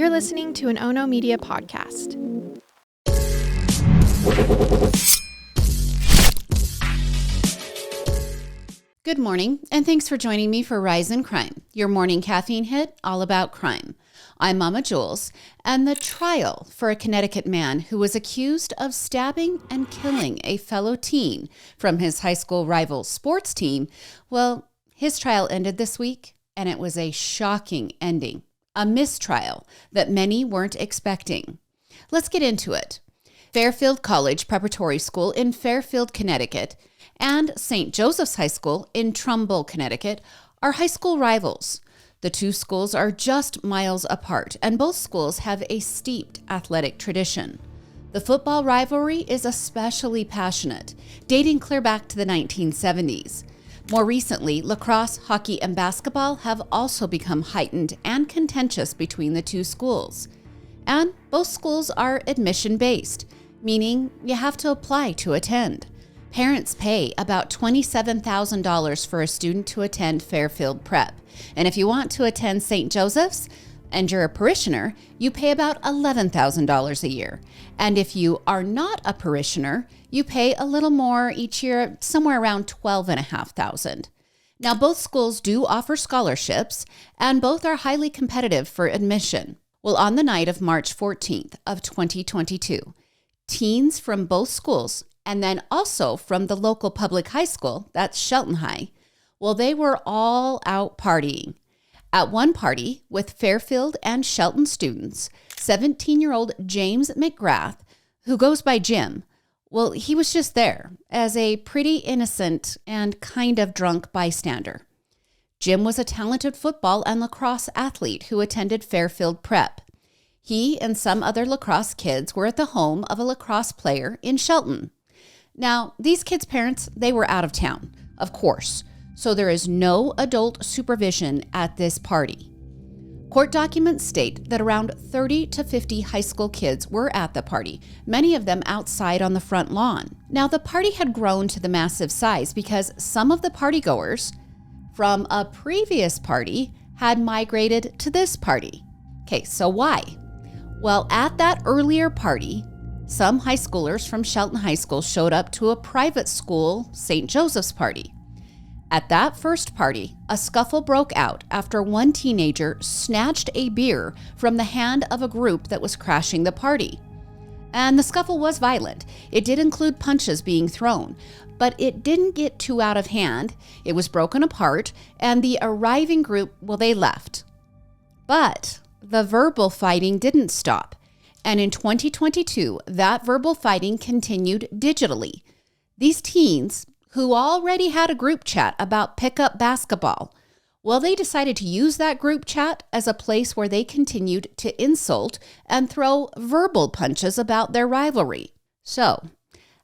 You're listening to an Ono Media podcast. Good morning, and thanks for joining me for Rise in Crime, your morning caffeine hit all about crime. I'm Mama Jules, and the trial for a Connecticut man who was accused of stabbing and killing a fellow teen from his high school rival sports team, well, his trial ended this week, and it was a shocking ending, a mistrial that many weren't expecting. Let's get into it. Fairfield College Preparatory School in Fairfield, Connecticut, and St. Joseph's High School in Trumbull, Connecticut, are high school rivals. The two schools are just miles apart, and both schools have a steeped athletic tradition. The football rivalry is especially passionate, dating clear back to the 1970s. More recently, lacrosse, hockey, and basketball have also become heightened and contentious between the two schools. And both schools are admission-based, meaning you have to apply to attend. Parents pay about $27,000 for a student to attend Fairfield Prep. And if you want to attend St. Joseph's and you're a parishioner, you pay about $11,000 a year. And if you are not a parishioner, you pay a little more each year, somewhere around $12,500. Now, both schools do offer scholarships, and both are highly competitive for admission. Well, on the night of March 14th of 2022, teens from both schools, and then also from the local public high school, that's Shelton High, well, they were all out partying. At one party with Fairfield and Shelton students, 17-year-old James McGrath, who goes by Jim, well, he was just there as a pretty innocent and kind of drunk bystander. Jim was a talented football and lacrosse athlete who attended Fairfield Prep. He and some other lacrosse kids were at the home of a lacrosse player in Shelton. Now, these kids' parents, they were out of town, of course, so there is no adult supervision at this party. Court documents state that around 30 to 50 high school kids were at the party, many of them outside on the front lawn. Now, the party had grown to the massive size because some of the partygoers from a previous party had migrated to this party. Okay, so why? Well, at that earlier party, some high schoolers from Shelton High School showed up to a private school, St. Joseph's party. At that first party, a scuffle broke out after one teenager snatched a beer from the hand of a group that was crashing the party. And the scuffle was violent. It did include punches being thrown, but it didn't get too out of hand. It was broken apart, and the arriving group, well, they left. But the verbal fighting didn't stop. And in 2022, that verbal fighting continued digitally. These teens, who already had a group chat about pickup basketball, well, they decided to use that group chat as a place where they continued to insult and throw verbal punches about their rivalry. So,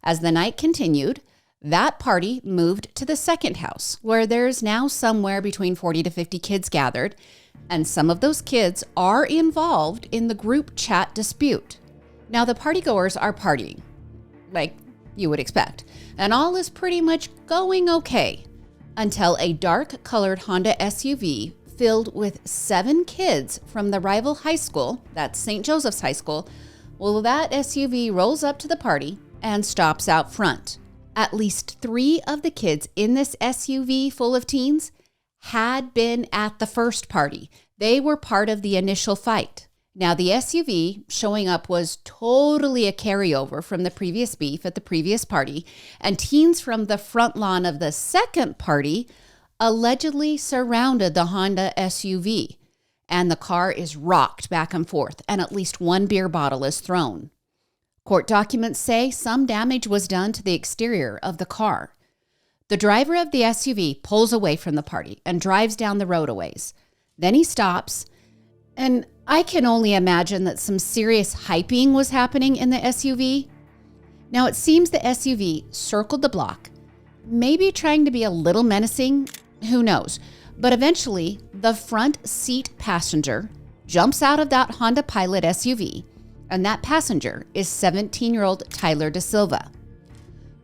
as the night continued, that party moved to the second house, where there's now somewhere between 40 to 50 kids gathered, and some of those kids are involved in the group chat dispute. Now, the partygoers are partying, like you would expect, and all is pretty much going okay until a dark-colored Honda SUV filled with 7 kids from the rival high school, that's St. Joseph's High School, well, that SUV rolls up to the party and stops out front. At least 3 of the kids in this SUV full of teens had been at the first party. They were part of the initial fight. Now, the SUV showing up was totally a carryover from the previous beef at the previous party, and teens from the front lawn of the second party allegedly surrounded the Honda SUV, and the car is rocked back and forth, and at least 1 beer bottle is thrown. Court documents say some damage was done to the exterior of the car. The driver of the SUV pulls away from the party and drives down the road a ways. Then he stops, and I can only imagine that some serious hyping was happening in the SUV. Now, it seems the SUV circled the block, maybe trying to be a little menacing, who knows. But eventually, the front seat passenger jumps out of that Honda Pilot SUV, and that passenger is 17-year-old Tyler Da Silva.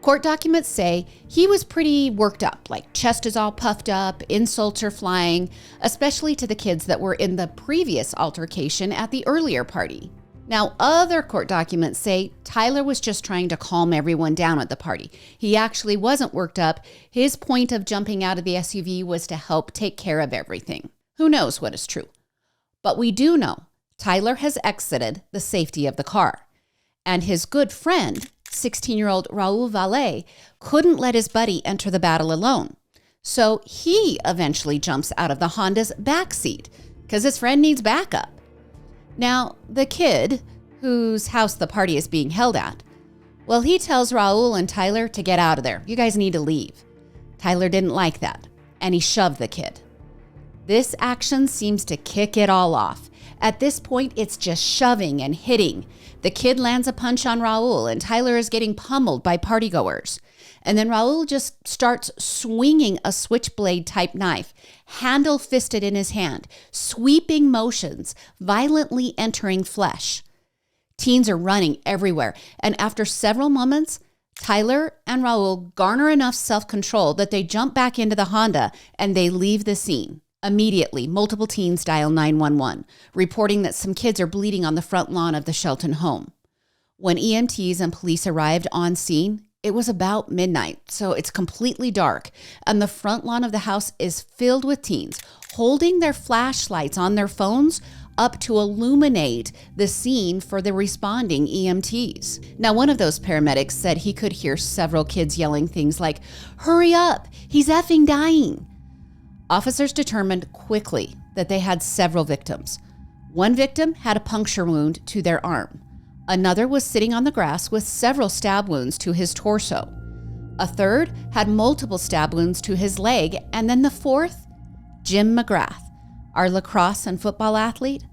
Court documents say he was pretty worked up, like chest is all puffed up, insults are flying, especially to the kids that were in the previous altercation at the earlier party. Now, other court documents say Tyler was just trying to calm everyone down at the party. He actually wasn't worked up. His point of jumping out of the SUV was to help take care of everything. Who knows what is true? But we do know Tyler has exited the safety of the car. And his good friend, 16-year-old Raul Valle, couldn't let his buddy enter the battle alone. So he eventually jumps out of the Honda's backseat because his friend needs backup. Now, the kid, whose house the party is being held at, well, he tells Raul and Tyler to get out of there. You guys need to leave. Tyler didn't like that, and he shoved the kid. This action seems to kick it all off. At this point, it's just shoving and hitting. The kid lands a punch on Raul, and Tyler is getting pummeled by partygoers. And then Raul just starts swinging a switchblade-type knife, handle-fisted in his hand, sweeping motions, violently entering flesh. Teens are running everywhere, and after several moments, Tyler and Raul garner enough self-control that they jump back into the Honda and they leave the scene. Immediately, multiple teens dial 911, reporting that some kids are bleeding on the front lawn of the Shelton home. When EMTs and police arrived on scene, it was about midnight, so it's completely dark, and the front lawn of the house is filled with teens holding their flashlights on their phones up to illuminate the scene for the responding EMTs. Now, one of those paramedics said he could hear several kids yelling things like, "Hurry up, he's effing dying." Officers determined quickly that they had several victims. One victim had a puncture wound to their arm. Another was sitting on the grass with several stab wounds to his torso. A third had multiple stab wounds to his leg. And then the fourth, Jim McGrath, our lacrosse and football athlete,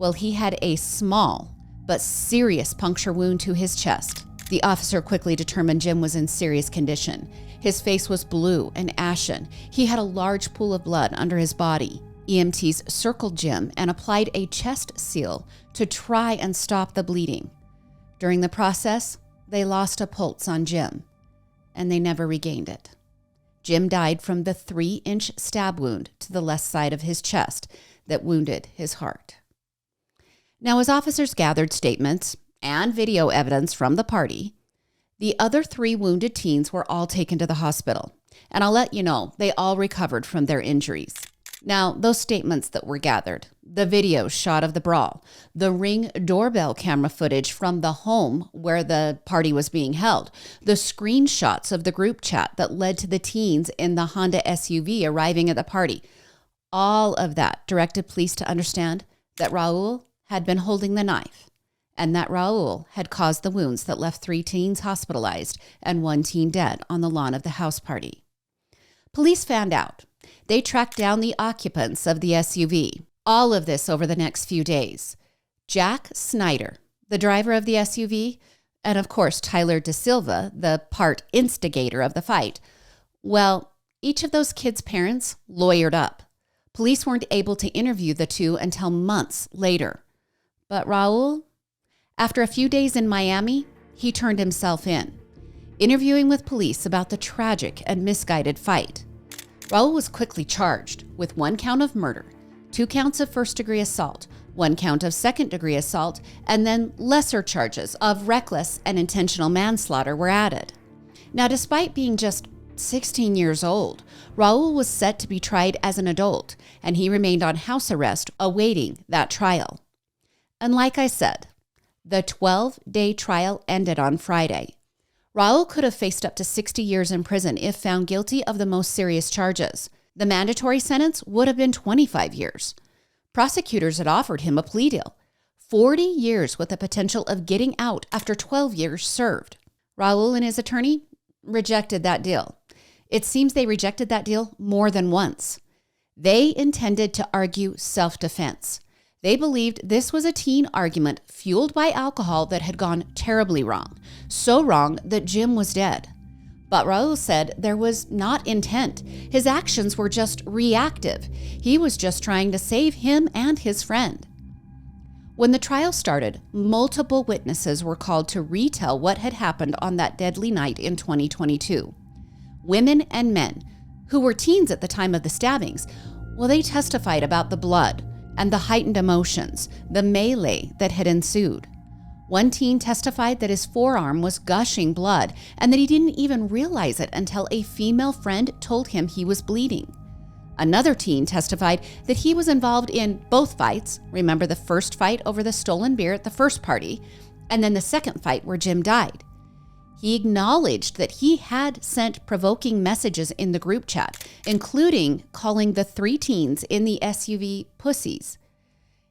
well, he had a small but serious puncture wound to his chest. The officer quickly determined Jim was in serious condition. His face was blue and ashen. He had a large pool of blood under his body. EMTs circled Jim and applied a chest seal to try and stop the bleeding. During the process, they lost a pulse on Jim, and they never regained it. Jim died from the 3-inch stab wound to the left side of his chest that wounded his heart. Now, as officers gathered statements and video evidence from the party, the other 3 wounded teens were all taken to the hospital. And I'll let you know, they all recovered from their injuries. Now, those statements that were gathered, the video shot of the brawl, the Ring doorbell camera footage from the home where the party was being held, the screenshots of the group chat that led to the teens in the Honda SUV arriving at the party, all of that directed police to understand that Raul had been holding the knife and that Raul had caused the wounds that left 3 teens hospitalized and 1 teen dead on the lawn of the house party. Police found out. They tracked down the occupants of the SUV. All of this over the next few days. Jack Snyder, the driver of the SUV, and of course Tyler Da Silva, the part instigator of the fight. Well, each of those kids' parents lawyered up. Police weren't able to interview the two until months later. But Raul, after a few days in Miami, he turned himself in, interviewing with police about the tragic and misguided fight. Raul was quickly charged with 1 count of murder, 2 counts of first-degree assault, 1 count of second-degree assault, and then lesser charges of reckless and intentional manslaughter were added. Now, despite being just 16 years old, Raul was set to be tried as an adult, and he remained on house arrest awaiting that trial. And like I said, the 12-day trial ended on Friday. Raul could have faced up to 60 years in prison if found guilty of the most serious charges. The mandatory sentence would have been 25 years. Prosecutors had offered him a plea deal, 40 years with the potential of getting out after 12 years served. Raul and his attorney rejected that deal. It seems they rejected that deal more than once. They intended to argue self-defense. They believed this was a teen argument fueled by alcohol that had gone terribly wrong, so wrong that Jim was dead. But Raul said there was not intent. His actions were just reactive. He was just trying to save him and his friend. When the trial started, multiple witnesses were called to retell what had happened on that deadly night in 2022. Women and men, who were teens at the time of the stabbings, well, they testified about the blood and the heightened emotions, the melee that had ensued. One teen testified that his forearm was gushing blood and that he didn't even realize it until a female friend told him he was bleeding. Another teen testified that he was involved in both fights. Remember the first fight over the stolen beer at the first party, and then the second fight where Jim died. He acknowledged that he had sent provoking messages in the group chat, including calling the 3 teens in the SUV pussies.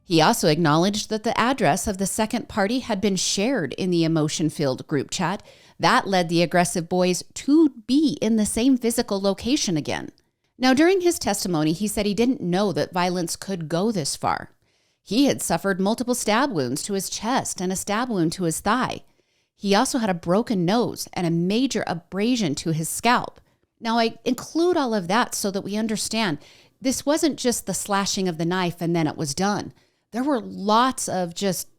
He also acknowledged that the address of the second party had been shared in the emotion-filled group chat. That led the aggressive boys to be in the same physical location again. Now, during his testimony, he said he didn't know that violence could go this far. He had suffered multiple stab wounds to his chest and a stab wound to his thigh. He also had a broken nose and a major abrasion to his scalp. Now, I include all of that so that we understand this wasn't just the slashing of the knife and then it was done. There were lots of just,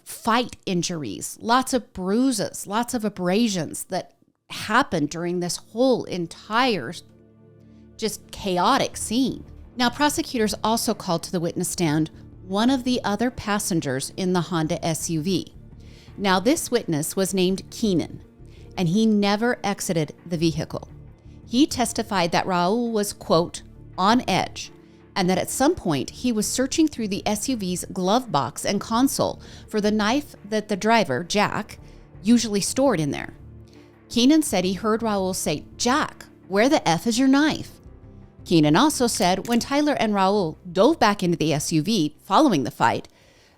fight injuries, lots of bruises, lots of abrasions that happened during this whole entire just chaotic scene. Now, prosecutors also called to the witness stand one of the other passengers in the Honda SUV. Now, this witness was named Keenan, and he never exited the vehicle. He testified that Raul was, quote, on edge, and that at some point he was searching through the SUV's glove box and console for the knife that the driver, Jack, usually stored in there. Keenan said he heard Raul say, "Jack, where the F is your knife?" Keenan also said when Tyler and Raul dove back into the SUV following the fight,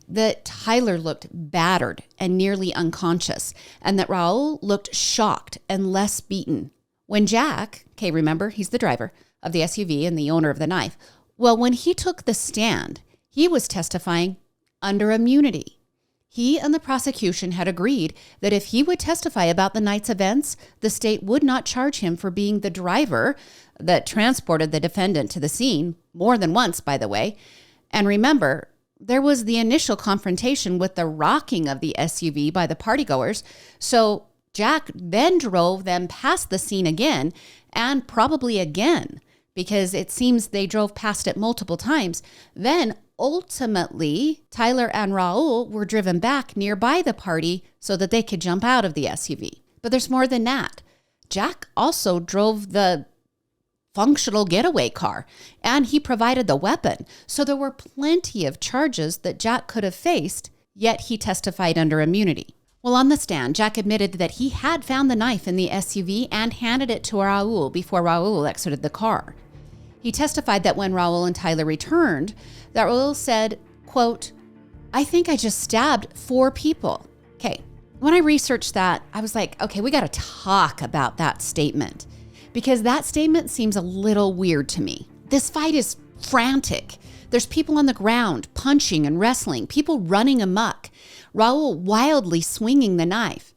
that Tyler looked battered and nearly unconscious, and that Raul looked shocked and less beaten. When Jack, remember, he's the driver of the SUV and the owner of the knife, well, when he took the stand, he was testifying under immunity. He and the prosecution had agreed that if he would testify about the night's events, the state would not charge him for being the driver that transported the defendant to the scene, more than once, by the way. And remember, there was the initial confrontation with the rocking of the SUV by the partygoers, so Jack then drove them past the scene again, and probably again, because it seems they drove past it multiple times. Then, ultimately, Tyler and Raul were driven back nearby the party so that they could jump out of the SUV. But there's more than that. Jack also drove the functional getaway car, and he provided the weapon. So there were plenty of charges that Jack could have faced, yet he testified under immunity. Well, on the stand, Jack admitted that he had found the knife in the SUV and handed it to Raul before Raul exited the car. He testified that when Raul and Tyler returned, that Raul said, quote, "I think I just stabbed 4 people." Okay, when I researched that, I was like, okay, we got to talk about that statement, because that statement seems a little weird to me. This fight is frantic. There's people on the ground punching and wrestling, people running amok, Raul wildly swinging the knife.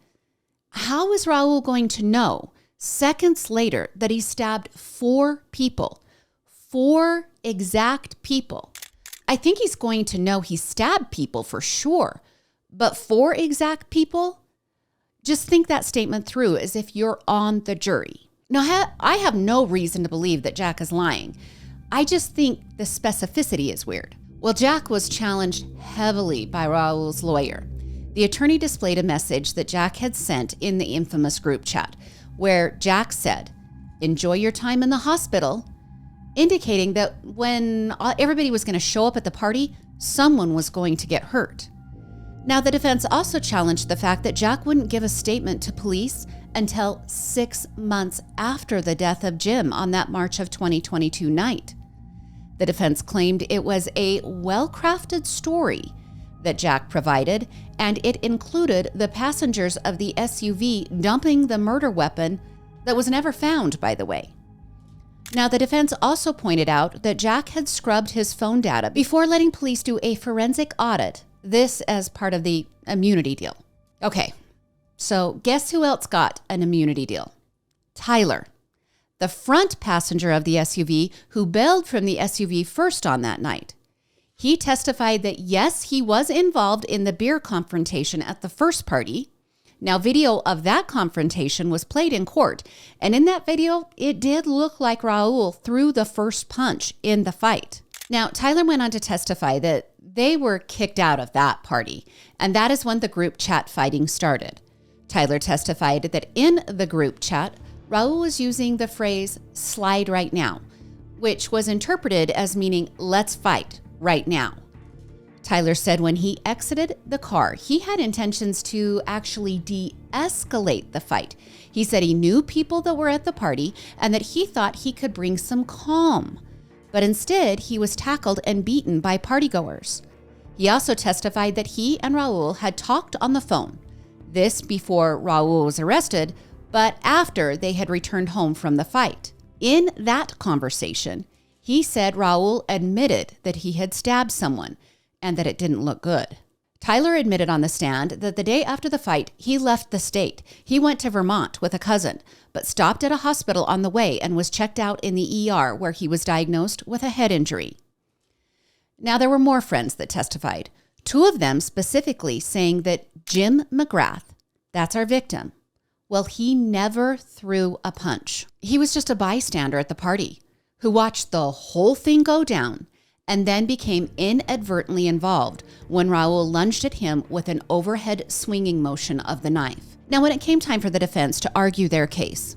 How is Raul going to know seconds later that he stabbed 4 people? 4 exact people. I think he's going to know he stabbed people for sure, but 4 exact people? Just think that statement through as if you're on the jury. Now, I have no reason to believe that Jack is lying. I just think the specificity is weird. Well, Jack was challenged heavily by Raul's lawyer. The attorney displayed a message that Jack had sent in the infamous group chat, where Jack said, "Enjoy your time in the hospital," indicating that when everybody was going to show up at the party, someone was going to get hurt. Now, the defense also challenged the fact that Jack wouldn't give a statement to police until 6 months after the death of Jim on that March of 2022 night. The defense claimed it was a well-crafted story that Jack provided, and it included the passengers of the SUV dumping the murder weapon that was never found, by the way. Now, the defense also pointed out that Jack had scrubbed his phone data before letting police do a forensic audit, this as part of the immunity deal. Okay, so guess who else got an immunity deal? Tyler, the front passenger of the SUV who bailed from the SUV first on that night. He testified that yes, he was involved in the beer confrontation at the first party. Now, video of that confrontation was played in court, and in that video, it did look like Raul threw the first punch in the fight. Now, Tyler went on to testify that they were kicked out of that party, and that is when the group chat fighting started. Tyler testified that in the group chat, Raul was using the phrase "slide right now," which was interpreted as meaning "let's fight right now." Tyler said when he exited the car, he had intentions to actually de-escalate the fight. He said he knew people that were at the party and that he thought he could bring some calm. But instead, he was tackled and beaten by partygoers. He also testified that he and Raul had talked on the phone. This before Raul was arrested, but after they had returned home from the fight. In that conversation, he said Raul admitted that he had stabbed someone and that it didn't look good. Tyler admitted on the stand that the day after the fight, he left the state. He went to Vermont with a cousin, but stopped at a hospital on the way and was checked out in the ER where he was diagnosed with a head injury. Now, there were more friends that testified, two of them specifically saying that Jim McGrath, that's our victim, well, he never threw a punch. He was just a bystander at the party who watched the whole thing go down and then became inadvertently involved when Raul lunged at him with an overhead swinging motion of the knife. Now, when it came time for the defense to argue their case,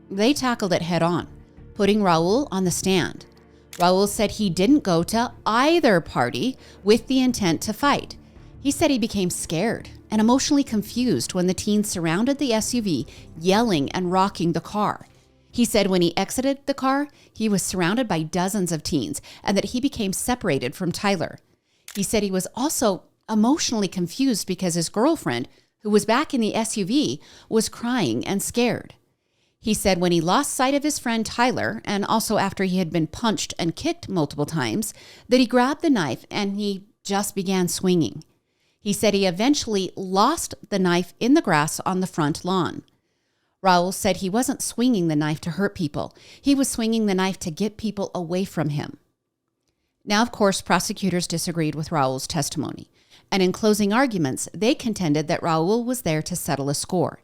they tackled it head on, putting Raul on the stand. Raul said he didn't go to either party with the intent to fight. He said he became scared and emotionally confused when the teens surrounded the SUV, yelling and rocking the car. He said when he exited the car, he was surrounded by dozens of teens and that he became separated from Tyler. He said he was also emotionally confused because his girlfriend, who was back in the SUV, was crying and scared. He said when he lost sight of his friend Tyler, and also after he had been punched and kicked multiple times, that he grabbed the knife and he just began swinging. He said he eventually lost the knife in the grass on the front lawn. Raul said he wasn't swinging the knife to hurt people. He was swinging the knife to get people away from him. Now, of course, prosecutors disagreed with Raul's testimony. And in closing arguments, they contended that Raul was there to settle a score.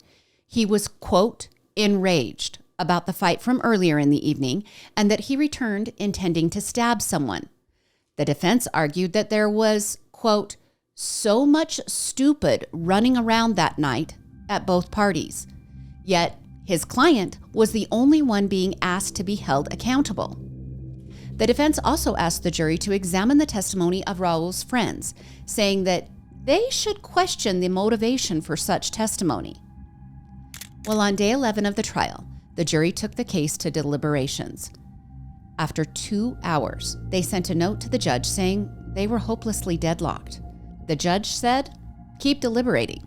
He was, quote, enraged about the fight from earlier in the evening and that he returned intending to stab someone. The defense argued that there was, quote, so much stupid running around that night at both parties. Yet, his client was the only one being asked to be held accountable. The defense also asked the jury to examine the testimony of Raul's friends, saying that they should question the motivation for such testimony. Well, on day 11 of the trial, the jury took the case to deliberations. After 2 hours, they sent a note to the judge saying they were hopelessly deadlocked. The judge said, "Keep deliberating."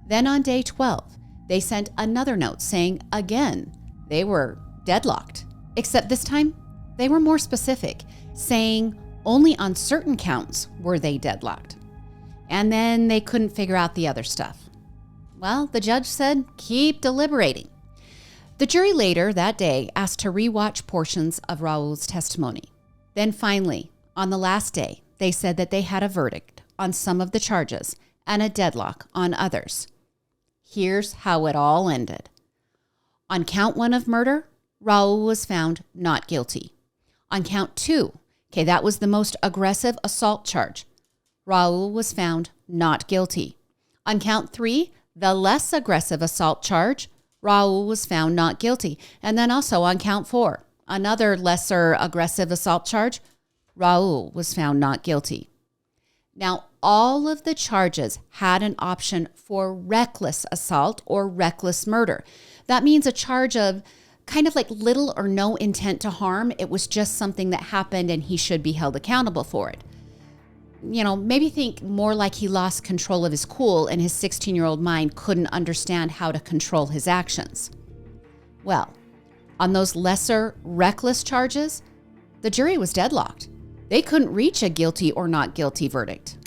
Then on day 12, they sent another note saying, again, they were deadlocked. Except this time, they were more specific, saying only on certain counts were they deadlocked. And then they couldn't figure out the other stuff. Well, the judge said, keep deliberating. The jury later that day asked to rewatch portions of Raul's testimony. Then finally, on the last day, they said that they had a verdict on some of the charges and a deadlock on others. Here's how it all ended. On count 1 of murder, Raul was found not guilty. On count 2, that was the most aggressive assault charge, Raul was found not guilty. On count 3, the less aggressive assault charge, Raul was found not guilty. And then also on count 4, another lesser aggressive assault charge, Raul was found not guilty. Now, all of the charges had an option for reckless assault or reckless murder. That means a charge of kind of like little or no intent to harm. It was just something that happened and he should be held accountable for it. You know, maybe think more like he lost control of his cool and his 16-year-old mind couldn't understand how to control his actions. Well, on those lesser reckless charges, the jury was deadlocked. They couldn't reach a guilty or not guilty verdict.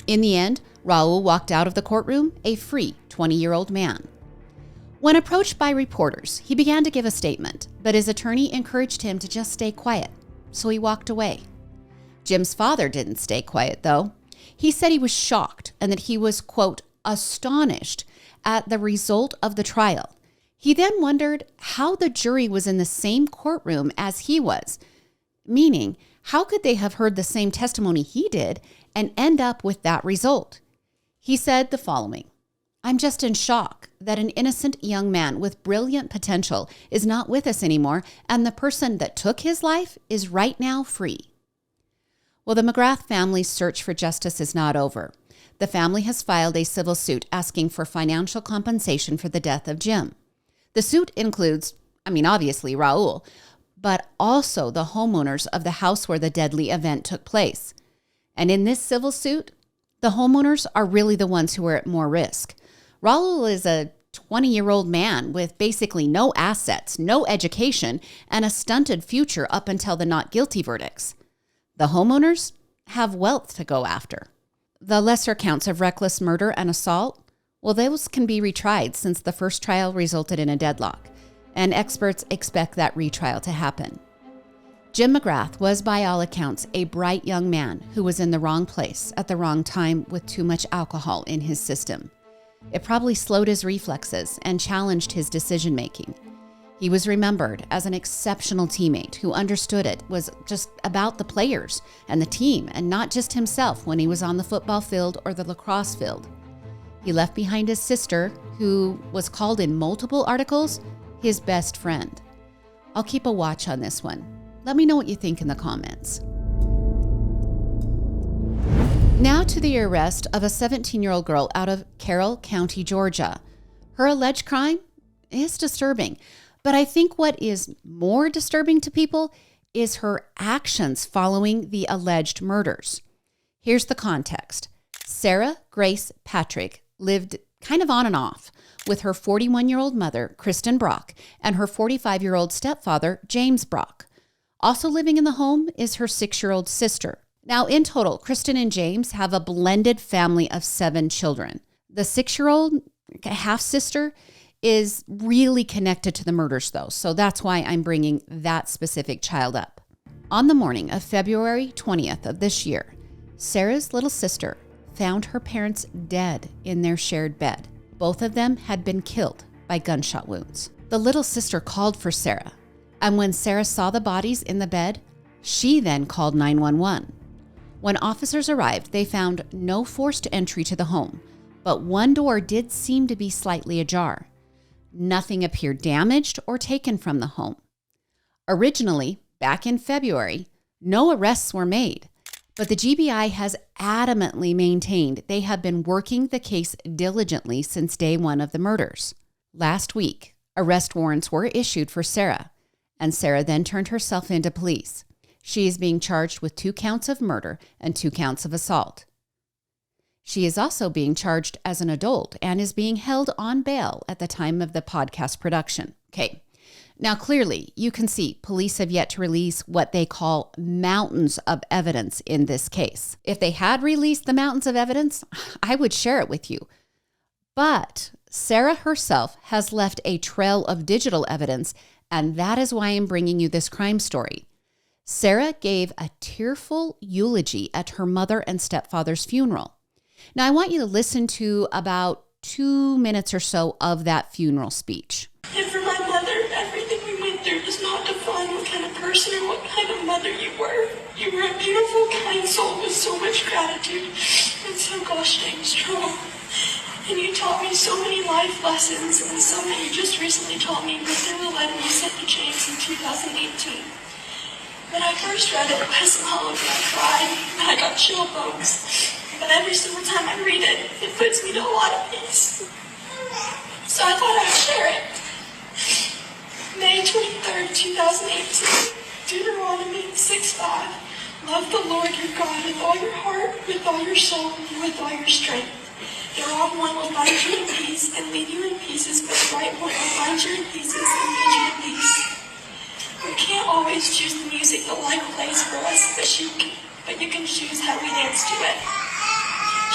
In the end, Raul walked out of the courtroom a free 20-year-old man. When approached by reporters, he began to give a statement, but his attorney encouraged him to just stay quiet, so he walked away. Jim's father didn't stay quiet, though. He said he was shocked and that he was, quote, astonished at the result of the trial. He then wondered how the jury was in the same courtroom as he was, meaning how could they have heard the same testimony he did and end up with that result? He said the following: "I'm just in shock that an innocent young man with brilliant potential is not with us anymore, and the person that took his life is right now free." Well, the McGrath family's search for justice is not over. The family has filed a civil suit asking for financial compensation for the death of Jim. The suit includes, obviously Raul, but also the homeowners of the house where the deadly event took place. And in this civil suit, the homeowners are really the ones who are at more risk. Raul is a 20-year-old man with basically no assets, no education, and a stunted future up until the not guilty verdicts. The homeowners have wealth to go after. The lesser counts of reckless murder and assault, well, those can be retried since the first trial resulted in a deadlock, and experts expect that retrial to happen. Jim McGrath was, by all accounts, a bright young man who was in the wrong place at the wrong time with too much alcohol in his system. It probably slowed his reflexes and challenged his decision-making. He was remembered as an exceptional teammate who understood it was just about the players and the team and not just himself when he was on the football field or the lacrosse field. He left behind his sister, who was called in multiple articles his best friend. I'll keep a watch on this one. Let me know what you think in the comments. Now to the arrest of a 17-year-old girl out of Carroll County, Georgia. Her alleged crime is disturbing, but I think what is more disturbing to people is her actions following the alleged murders. Here's the context. Sarah Grace Patrick lived kind of on and off with her 41-year-old mother, Kristen Brock, and her 45-year-old stepfather, James Brock. Also living in the home is her 6-year-old sister. Now, in total, Kristen and James have a blended family of 7 children. The 6-year-old half-sister is really connected to the murders, though, so that's why I'm bringing that specific child up. On the morning of February 20th of this year, Sarah's little sister found her parents dead in their shared bed. Both of them had been killed by gunshot wounds. The little sister called for Sarah, and when Sarah saw the bodies in the bed, she then called 911. When officers arrived, they found no forced entry to the home, but one door did seem to be slightly ajar. Nothing appeared damaged or taken from the home. Originally, back in February, no arrests were made, but the GBI has adamantly maintained they have been working the case diligently since day one of the murders. Last week, arrest warrants were issued for Sarah, and Sarah then turned herself into police. She is being charged with 2 counts of murder and 2 counts of assault. She is also being charged as an adult and is being held on bail at the time of the podcast production. Okay, now clearly you can see police have yet to release what they call mountains of evidence in this case. If they had released the mountains of evidence, I would share it with you. But Sarah herself has left a trail of digital evidence, and that is why I'm bringing you this crime story. Sarah gave a tearful eulogy at her mother and stepfather's funeral. Now, I want you to listen to about 2 minutes or so of that funeral speech. And for my mother, everything we went through does not define what kind of person or what kind of mother you were. You were a beautiful, kind soul with so much gratitude and so gosh dang strong. And you taught me so many life lessons, and some that you just recently taught me within the letter you sent to James in 2018. When I first read it, I swallowed and I cried, and I got chill bumps. But every single time I read it, it puts me to a lot of peace. So I thought I would share it. May 23rd, 2018, Deuteronomy 6:5. Love the Lord your God with all your heart, with all your soul, and with all your strength. The wrong one will find you in peace and leave you in pieces, but the right one will find you in pieces and lead you in peace. We can't always choose the music that life plays for us, but you can choose how we dance to it.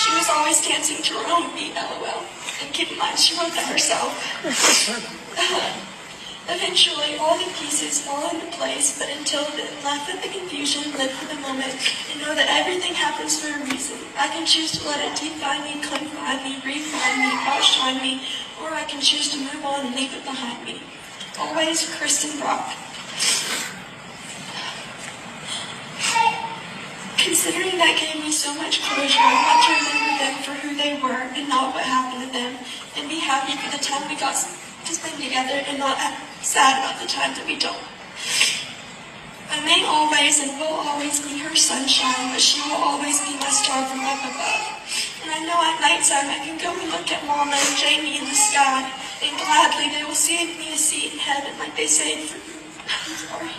She was always dancing to her own beat, LOL. And keep in mind, she wrote that herself. Eventually, all the pieces fall into place, but until then, laugh at the confusion, live for the moment, and know that everything happens for a reason. I can choose to let it define me, confine me, refine me, outshine me, or I can choose to move on and leave it behind me. Always, Kristen Brock. Considering that gave me so much closure, I want to remember them for who they were and not what happened to them, and be happy for the time we got to spend together and not sad about the time that we don't. I may always and will always be her sunshine, but she will always be my star from up above. And I know at nighttime I can go and look at Mama and Jamie in the sky, and gladly they will save me a seat in heaven like they saved for me.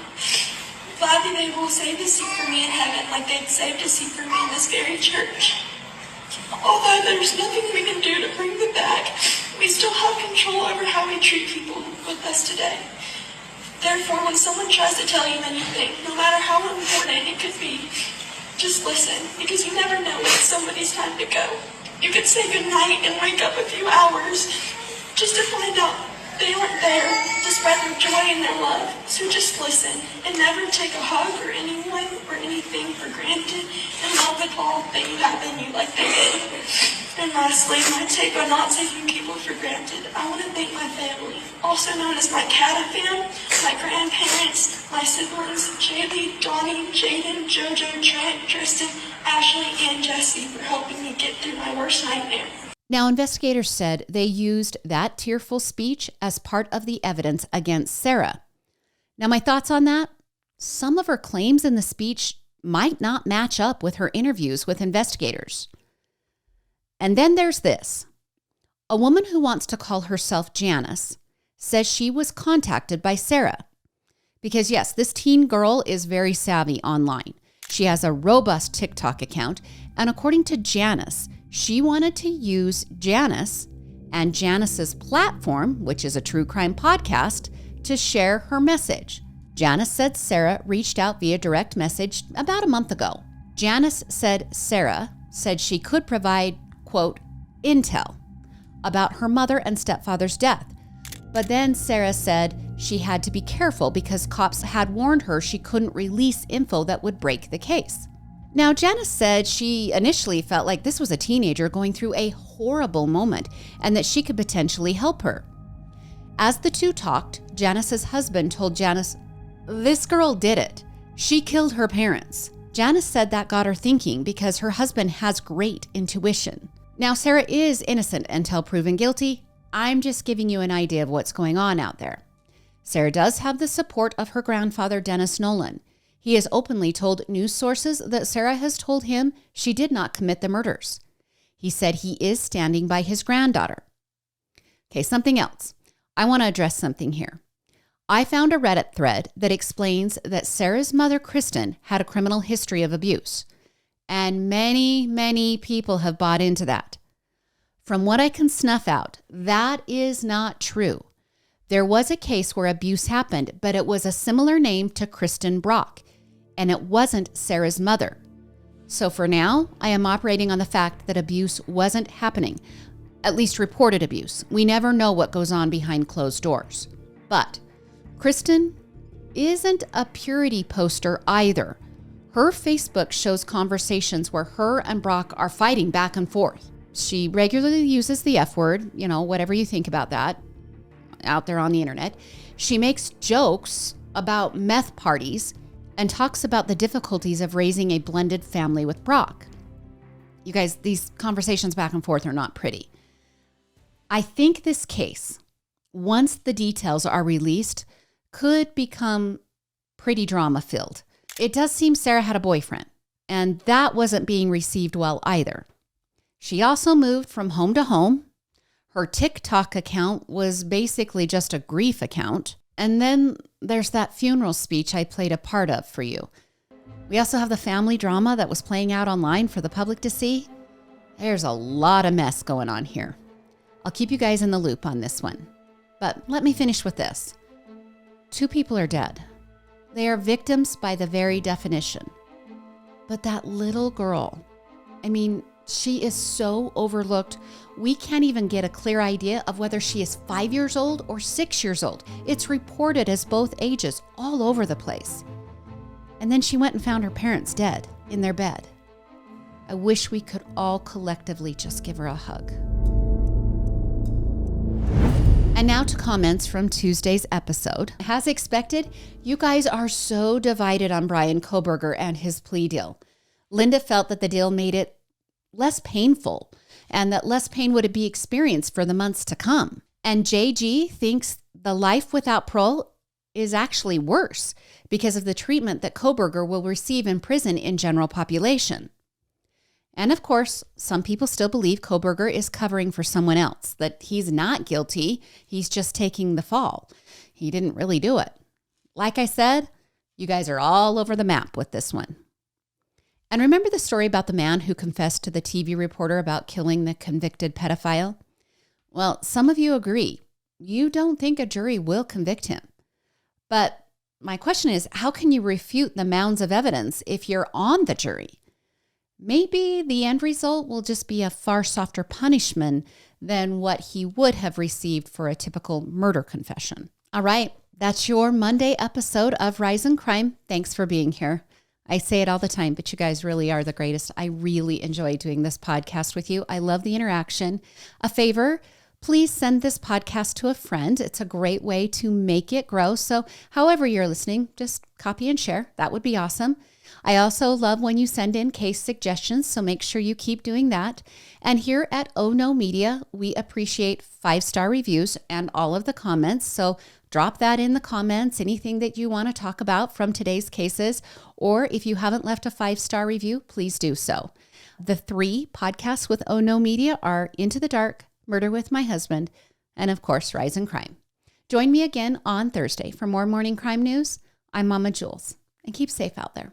Gladly they will save a seat for me in heaven like they saved a seat for me in this very church. Although there's nothing we can do to bring them back, we still have control over how we treat people with us today. Therefore, when someone tries to tell you anything, no matter how important it could be, just listen, because you never know when it's somebody's time to go. You could say goodnight and wake up a few hours just to find out they aren't there to spread their joy and their love. So just listen and never take a hug or anyone or anything for granted, and love with all that you have in you like they did. And lastly, my take on not taking people for granted. I want to thank my family, also known as my Cata fam, my grandparents, my siblings, Jaylee, Donnie, Jaden, Jojo, Trent, Tristan, Ashley, and Jesse for helping me get through my worst nightmare. Now, investigators said they used that tearful speech as part of the evidence against Sarah. Now, my thoughts on that? Some of her claims in the speech might not match up with her interviews with investigators. And then there's this. A woman who wants to call herself Janice says she was contacted by Sarah. Because yes, this teen girl is very savvy online. She has a robust TikTok account, and according to Janice, she wanted to use Janice and Janice's platform, which is a true crime podcast, to share her message. Janice said Sarah reached out via direct message about a month ago. Janice said Sarah said she could provide, quote, intel about her mother and stepfather's death. But then Sarah said she had to be careful because cops had warned her she couldn't release info that would break the case. Now, Janice said she initially felt like this was a teenager going through a horrible moment and that she could potentially help her. As the two talked, Janice's husband told Janice, "This girl did it. She killed her parents." Janice said that got her thinking because her husband has great intuition. Now, Sarah is innocent until proven guilty. I'm just giving you an idea of what's going on out there. Sarah does have the support of her grandfather, Dennis Nolan. He has openly told news sources that Sarah has told him she did not commit the murders. He said he is standing by his granddaughter. Okay, something else. I want to address something here. I found a Reddit thread that explains that Sarah's mother, Kristen, had a criminal history of abuse. And many people have bought into that. From what I can snuff out, that is not true. There was a case where abuse happened, but it was a similar name to Kristen Brock, and it wasn't Sarah's mother. So for now, I am operating on the fact that abuse wasn't happening, at least reported abuse. We never know what goes on behind closed doors. But Kristen isn't a purity poster either. Her Facebook shows conversations where her and Brock are fighting back and forth. She regularly uses the F word, whatever you think about that, out there on the internet. She makes jokes about meth parties and talks about the difficulties of raising a blended family with Brock. You guys, these conversations back and forth are not pretty. I think this case, once the details are released, could become pretty drama-filled. It does seem Sarah had a boyfriend, and that wasn't being received well either. She also moved from home to home. Her TikTok account was basically just a grief account. And then there's that funeral speech I played a part of for you. We also have the family drama that was playing out online for the public to see. There's a lot of mess going on here. I'll keep you guys in the loop on this one. But let me finish with this. 2 people are dead. They are victims by the very definition. But that little girl, She is so overlooked. We can't even get a clear idea of whether she is 5 years old or 6 years old. It's reported as both ages all over the place. And then she went and found her parents dead in their bed. I wish we could all collectively just give her a hug. And now to comments from Tuesday's episode. As expected, you guys are so divided on Bryan Kohberger and his plea deal. Linda felt that the deal made it less painful and that less pain would be experienced for the months to come. And JG thinks the life without parole is actually worse because of the treatment that Kohberger will receive in prison in general population. And of course, some people still believe Kohberger is covering for someone else, that he's not guilty, he's just taking the fall. He didn't really do it. Like I said, you guys are all over the map with this one. And remember the story about the man who confessed to the TV reporter about killing the convicted pedophile? Well, some of you agree. You don't think a jury will convict him. But my question is, how can you refute the mounds of evidence if you're on the jury? Maybe the end result will just be a far softer punishment than what he would have received for a typical murder confession. All right, that's your Monday episode of Rise in Crime. Thanks for being here. I say it all the time, but you guys really are the greatest. I really enjoy doing this podcast with you. I love the interaction. A favor, please send this podcast to a friend. It's a great way to make it grow. So however you're listening, just copy and share. That would be awesome. I also love when you send in case suggestions, so make sure you keep doing that. And here at Oh No Media, we appreciate 5-star reviews and all of the comments. So drop that in the comments, anything that you want to talk about from today's cases, or if you haven't left a 5-star review, please do so. The 3 podcasts with Oh No Media are Into the Dark, Murder with My Husband, and of course, Rise in Crime. Join me again on Thursday for more morning crime news. I'm Mama Jules, and keep safe out there.